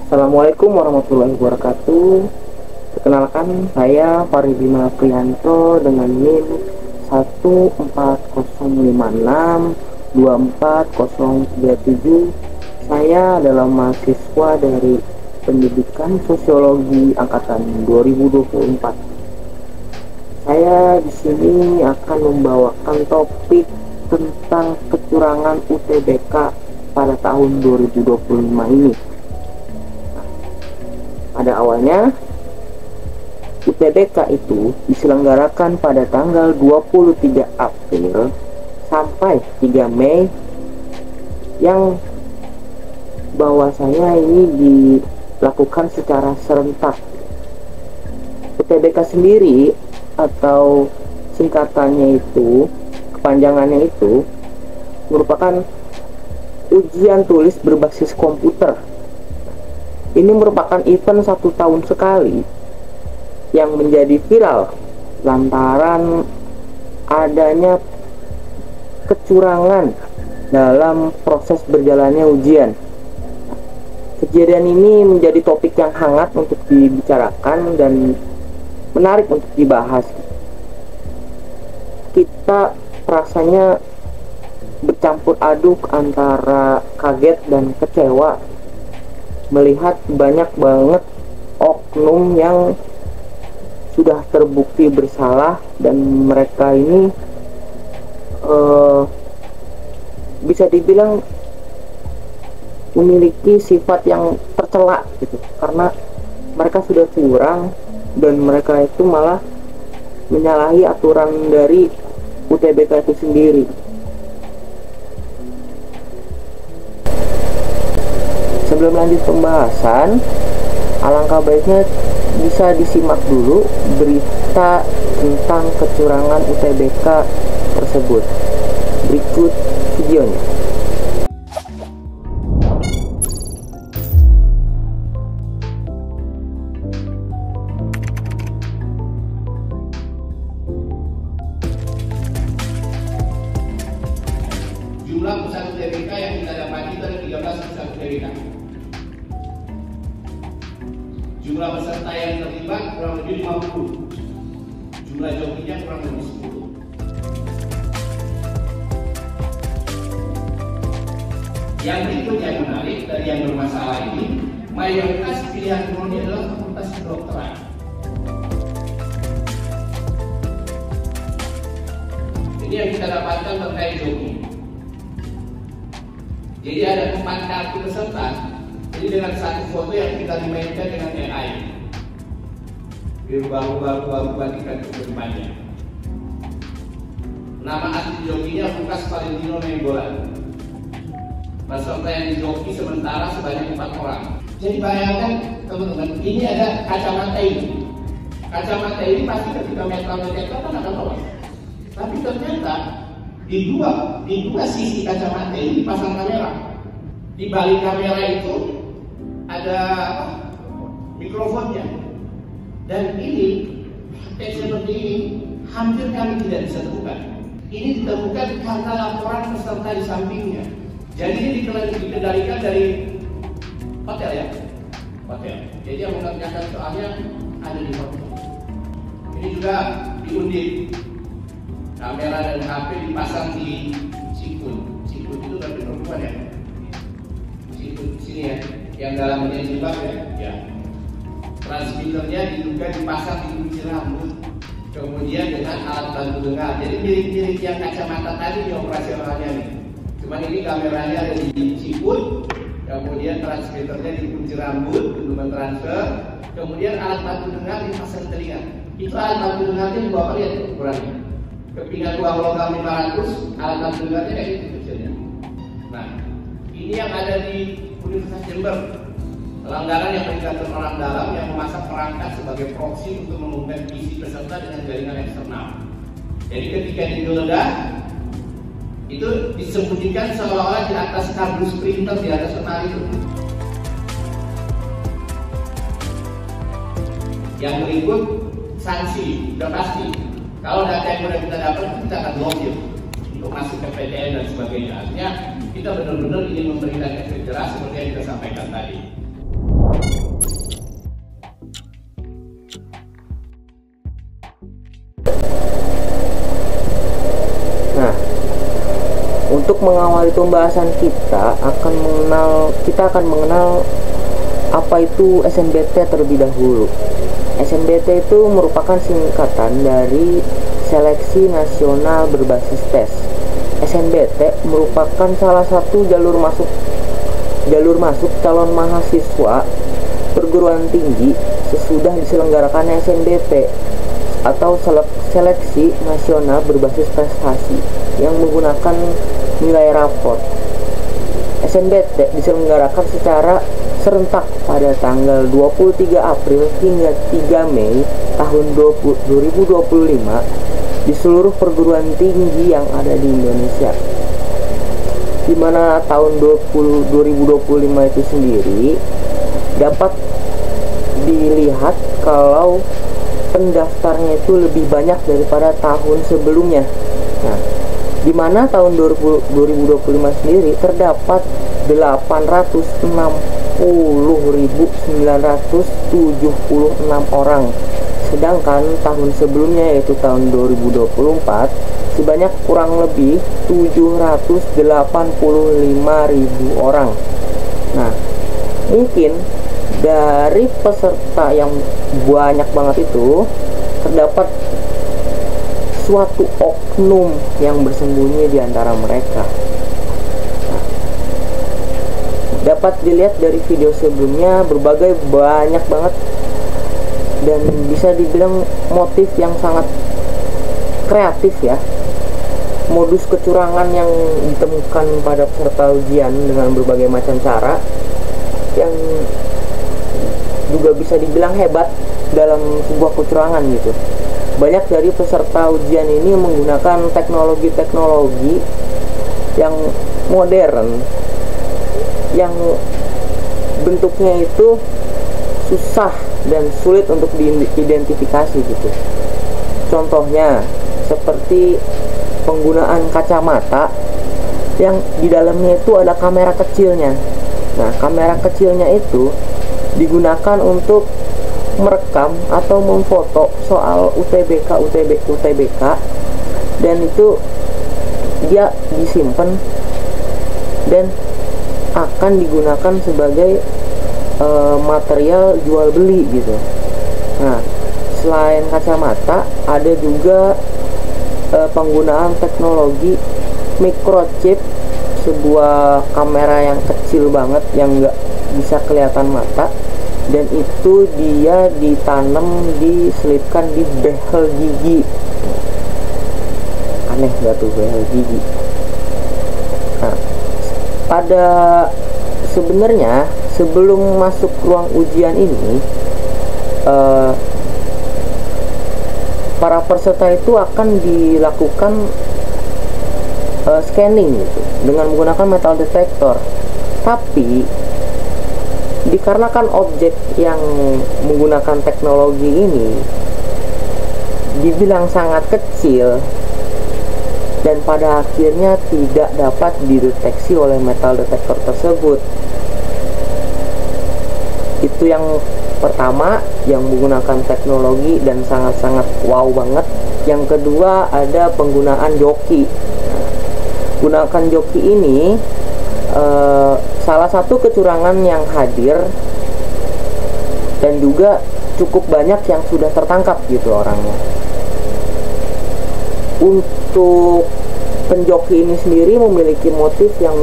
Assalamualaikum warahmatullahi wabarakatuh. Perkenalkan, saya Faridina Priyanto dengan NIM 140562437. Saya adalah mahasiswa dari Pendidikan Sosiologi angkatan 2024. Saya di sini akan membawakan topik tentang kecurangan UTBK pada tahun 2025 ini. Pada awalnya, UTBK itu diselenggarakan pada tanggal 23 April sampai 3 Mei, yang bahwasanya ini dilakukan secara serentak. UTBK sendiri atau singkatannya itu, kepanjangannya itu merupakan ujian tulis berbasis komputer. Ini merupakan event 1 tahun sekali yang menjadi viral lantaran adanya kecurangan dalam proses berjalannya ujian. Kejadian ini menjadi topik yang hangat untuk dibicarakan dan menarik untuk dibahas. Kita rasanya bercampur aduk antara kaget dan kecewa melihat banyak banget oknum yang sudah terbukti bersalah, dan mereka ini bisa dibilang memiliki sifat yang tercela gitu, karena mereka sudah curang dan mereka itu malah menyalahi aturan dari UTBK itu sendiri. Sebelum lanjut pembahasan, alangkah baiknya bisa disimak dulu berita tentang kecurangan UTBK tersebut. Berikut videonya. Jumlah peserta UTBK yang kita dapati itu ada 13 peserta UTBK. Jumlah peserta yang terlibat kurang lebih 50. Jumlah jokinya kurang lebih 10. Yang berikutnya yang menarik dari yang bermasalah ini, mayoritas pilihan prodi adalah fakultas kedokteran. Ini yang kita dapatkan terkait joki. Jadi ada 4 kartu peserta. Jadi dengan satu foto yang kita dimainkan dengan AI, dirubah-rubah kita ke depannya. Nama asli jokinya Lukas Valentino Nainggolan. Peserta yang dijoki sementara sebanyak 4 orang. Jadi bayangkan teman-teman, ini ada kacamata ini. Kacamata ini pasti ketika metal detektor kan akan lolos. Tapi ternyata di dua sisi kacamata ini dipasang kamera. Di balik kamera itu ada mikrofonnya, dan ini seperti ini hampir kami tidak bisa temukan. Ini ditemukan karena laporan peserta di sampingnya. Jadi ini dikendalikan dari hotel ya, hotel. Jadi yang mengerjakan soalnya ada di hotel. Ini juga diundip, kamera dan HP dipasang di sikut. Sikut itu berarti perempuan ya. Sikut sini ya, yang dalamnya jilbab ya. Transmitternya diduga dipasang di kunci rambut, kemudian dengan alat bantu dengar. Jadi mirip-mirip yang kacamata tadi di operasionalnya nih. Cuman ini kameranya ada di sikut, kemudian transmitternya di kunci rambut untuk mentransfer, kemudian alat bantu dengar dipasang di telinga. Itu alat bantu dengarnya di bawah, lihat ukurannya. Kepingan ruang logam 500, alat bantu dengarnya kayak gitu kecilnya. Nah, ini yang ada di Universitas Jember. Pelanggaran yang melibatkan orang dalam yang memasang perangkat sebagai proxy untuk mengumumkan isi peserta dengan jaringan eksternal. Jadi ketika digeledah, itu disembunyikan seolah-olah di atas kardus printer di atas lemari itu. Yang berikut sanksi, sudah pasti. Kalau data yang sudah kita dapat, kita akan blokir untuk masuk ke PTN dan sebagainya. Artinya kita benar-benar ingin memberikan efek jelas seperti yang kita sampaikan tadi. Untuk mengawali pembahasan kita akan mengenal apa itu SNBT terlebih dahulu. SNBT itu merupakan singkatan dari Seleksi Nasional Berbasis Tes. SNBT merupakan salah satu jalur masuk calon mahasiswa perguruan tinggi sesudah diselenggarakannya SNBT atau Seleksi Nasional Berbasis Prestasi yang menggunakan nilai raport. SNBT diselenggarakan secara serentak pada tanggal 23 April hingga 3 Mei tahun 2025 di seluruh perguruan tinggi yang ada di Indonesia. Di mana tahun 2025 itu sendiri dapat dilihat kalau pendaftarnya itu lebih banyak daripada tahun sebelumnya. Nah, di mana tahun 2025 sendiri terdapat 860.976 orang. Sedangkan tahun sebelumnya yaitu tahun 2024 sebanyak kurang lebih 785.000 orang. Nah, mungkin dari peserta yang banyak banget itu terdapat suatu oknum yang bersembunyi di antara mereka. Nah, dapat dilihat dari video sebelumnya banyak banget dan bisa dibilang motif yang sangat kreatif ya, modus kecurangan yang ditemukan pada peserta ujian dengan berbagai macam cara yang juga bisa dibilang hebat dalam sebuah kecurangan gitu. Banyak dari peserta ujian ini menggunakan teknologi-teknologi yang modern yang bentuknya itu susah dan sulit untuk diidentifikasi gitu. Contohnya seperti penggunaan kacamata yang di dalamnya itu ada kamera kecilnya. Nah, kamera kecilnya itu digunakan untuk merekam atau memfoto soal UTBK dan itu dia disimpan dan akan digunakan sebagai material jual beli gitu. Nah, selain kacamata ada juga penggunaan teknologi microchip, sebuah kamera yang kecil banget yang nggak bisa kelihatan mata, dan itu dia diselipkan di behel gigi. Aneh gak tuh behel gigi? Nah, sebenarnya sebelum masuk ruang ujian ini para peserta itu akan dilakukan scanning gitu dengan menggunakan metal detector. Tapi dikarenakan objek yang menggunakan teknologi ini dibilang sangat kecil dan pada akhirnya tidak dapat dideteksi oleh metal detektor tersebut. Itu yang pertama, yang menggunakan teknologi dan sangat-sangat wow banget. Yang kedua ada penggunaan joki. Gunakan joki ini salah satu kecurangan yang hadir dan juga cukup banyak yang sudah tertangkap gitu orangnya. Untuk penjoki ini sendiri memiliki motif yang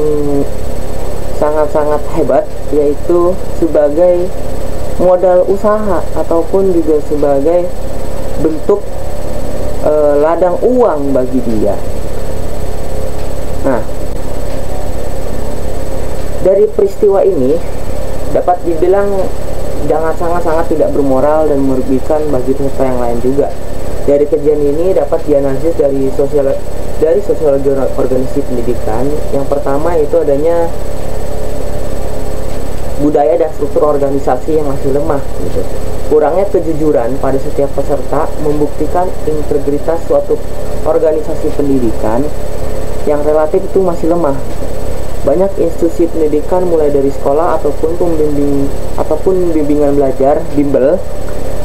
sangat-sangat hebat, yaitu sebagai modal usaha ataupun juga sebagai bentuk ladang uang bagi dia. Nah, dari peristiwa ini dapat dibilang sangat-sangat tidak bermoral dan merugikan bagi peserta yang lain juga. Dari kejadian ini dapat dianalisis dari sosiologi organisasi pendidikan. Yang pertama itu adanya budaya dan struktur organisasi yang masih lemah gitu. Kurangnya kejujuran pada setiap peserta membuktikan integritas suatu organisasi pendidikan yang relatif itu masih lemah. Banyak institusi pendidikan mulai dari sekolah ataupun bimbingan belajar bimbel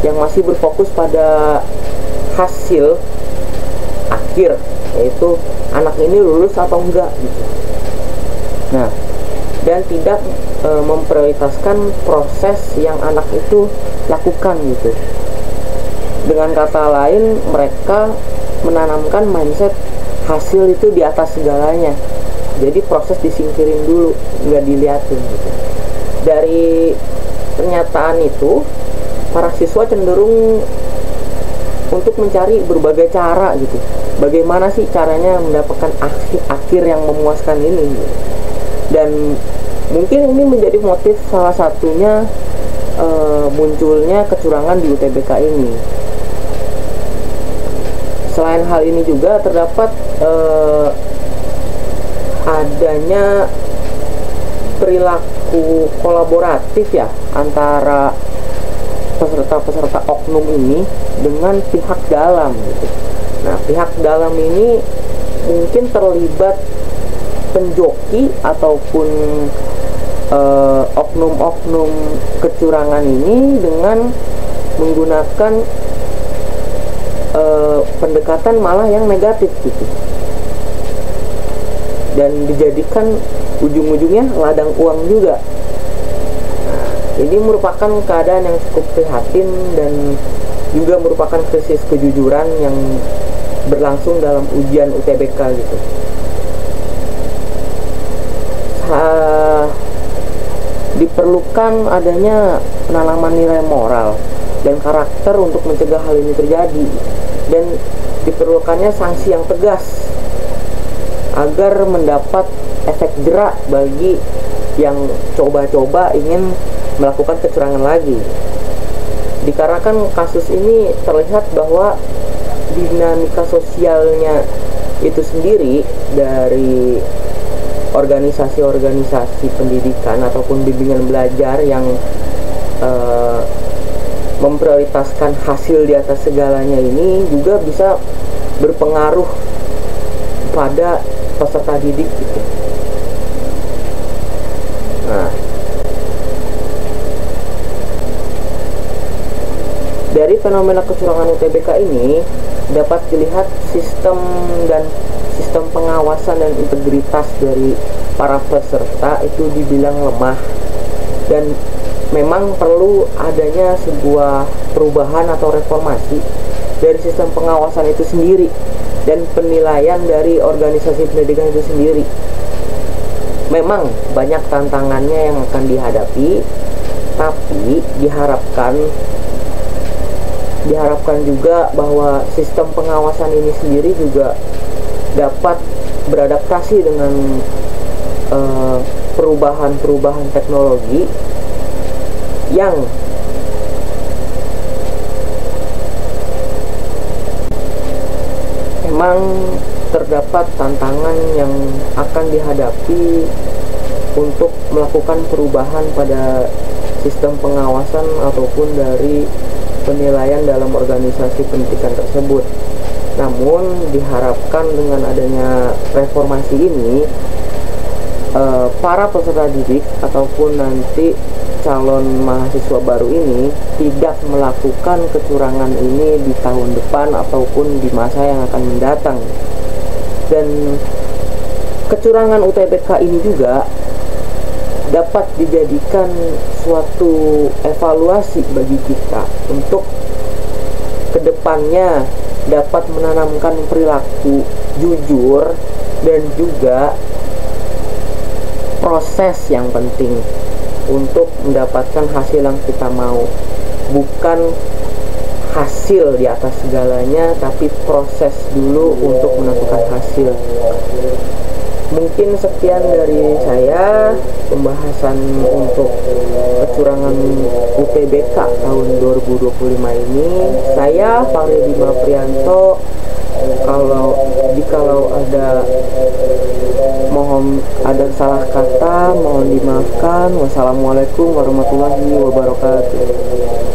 yang masih berfokus pada hasil akhir yaitu anak ini lulus atau enggak gitu. Nah, dan tidak memprioritaskan proses yang anak itu lakukan gitu. Dengan kata lain, mereka menanamkan mindset hasil itu di atas segalanya. Jadi proses disingkirin dulu, nggak diliatin gitu. Dari pernyataan itu, para siswa cenderung untuk mencari berbagai cara gitu. Bagaimana sih caranya mendapatkan akhir yang memuaskan ini gitu. Dan mungkin ini menjadi motif salah satunya munculnya kecurangan di UTBK ini. Selain hal ini juga terdapat adanya perilaku kolaboratif ya antara peserta-peserta oknum ini dengan pihak dalam gitu. Nah, pihak dalam ini mungkin terlibat penjoki ataupun oknum-oknum kecurangan ini dengan menggunakan pendekatan malah yang negatif gitu, dan dijadikan ujung-ujungnya ladang uang juga. Ini merupakan keadaan yang cukup prihatin dan juga merupakan krisis kejujuran yang berlangsung dalam ujian UTBK gitu. Diperlukan adanya penanaman nilai moral dan karakter untuk mencegah hal ini terjadi, dan diperlukannya sanksi yang tegas agar mendapat efek jerak bagi yang coba-coba ingin melakukan kecurangan lagi. Dikarenakan kasus ini terlihat bahwa dinamika sosialnya itu sendiri dari organisasi-organisasi pendidikan ataupun bimbingan belajar yang memprioritaskan hasil di atas segalanya ini juga bisa berpengaruh pada peserta didik gitu. Nah, dari fenomena kecurangan UTBK ini dapat dilihat sistem pengawasan dan integritas dari para peserta itu dibilang lemah, dan memang perlu adanya sebuah perubahan atau reformasi dari sistem pengawasan itu sendiri dan penilaian dari organisasi pendidikan itu sendiri. Memang banyak tantangannya yang akan dihadapi, tapi diharapkan juga bahwa sistem pengawasan ini sendiri juga dapat beradaptasi dengan perubahan-perubahan teknologi yang memang terdapat tantangan yang akan dihadapi untuk melakukan perubahan pada sistem pengawasan ataupun dari penilaian dalam organisasi pendidikan tersebut. Namun diharapkan dengan adanya reformasi ini, para peserta didik ataupun nanti calon mahasiswa baru ini tidak melakukan kecurangan ini di tahun depan ataupun di masa yang akan mendatang. Dan kecurangan UTBK ini juga dapat dijadikan suatu evaluasi bagi kita untuk kedepannya dapat menanamkan perilaku jujur dan juga proses yang penting untuk mendapatkan hasil yang kita mau. Bukan hasil di atas segalanya, tapi proses dulu untuk menentukan hasil. Mungkin sekian dari saya pembahasan untuk kecurangan UTBK tahun 2025 ini. Saya Fahri Bima Prianto. Jikalau ada salah kata mohon dimaafkan. Wassalamualaikum warahmatullahi wabarakatuh.